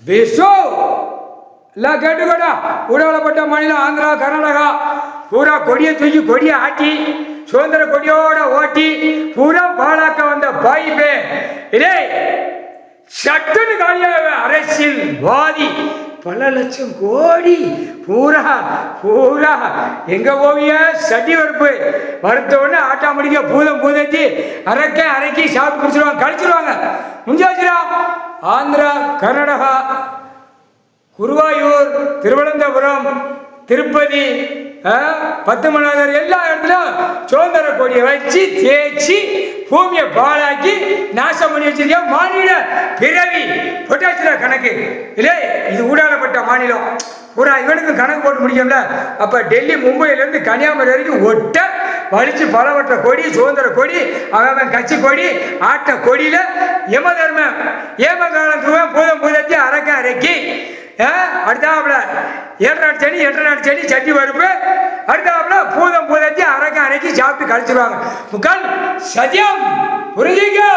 விசு எல்லாம் கேட்டுக்கடா. ஊடாளப்பட்ட மாநிலம் ஆந்திரா, கர்நாடகா பூரா கொடியை தூக்கி கொடியை ஆட்டி சுதந்திர கொடியோட ஓட்டி பூரா பாலாக்க வந்த பாய்பே இதே சட்டுன்னு காலியாக அரசியல்வாதி பல லட்சம் கோடி பூரா பூரா எங்க போவிய சட்டி வறுப்பு வறுத்தோடனே ஆட்டா முடிக்க பூதம் பூதத்தி அரைக்கி சாப்பிட்டு குடிச்சிருவாங்க, கழிச்சிருவாங்க. முடிஞ்சாச்சுரா. ஆந்திரா, கர்நாடகா, குருவாயூர், திருவனந்தபுரம், திருப்பதி, பத்துமநாதர் எல்லா இடத்துலையும் சுதந்திர கொடியை வச்சு தேய்ச்சி பூமியை பாழாக்கி நாசம் பண்ணி வச்சிருக்க மாநில பிறவி பொட்டாச்சுல கணக்கு இல்லை. இது ஊடாளப்பட்ட மாநிலம் பூரா இவனுக்கு கணக்கு போட்டு முடியும்ல. அப்போ டெல்லி, மும்பையிலேருந்து கன்னியாகுமரி வரைக்கும் ஒட்ட வலிச்சு பலவற்ற கொடி சுதந்திர கொடி அவன் கட்சி கொடி ஆட்ட கொடியில் யம தர்மம் ஏமகாலத்துவம் பூதம் பூதத்தி அரைக்கி அடுத்தாப்புல 7 நாட்டு செடி 8 நாட்டு செடி சட்டி வறுப்பு அடுத்தாப்புல பூதம் பூதத்தி அரைக்கி சாப்பிட்டு கழிச்சிருவாங்க. முக்கால் சத்தியம் புரிஞ்சுக்கோ.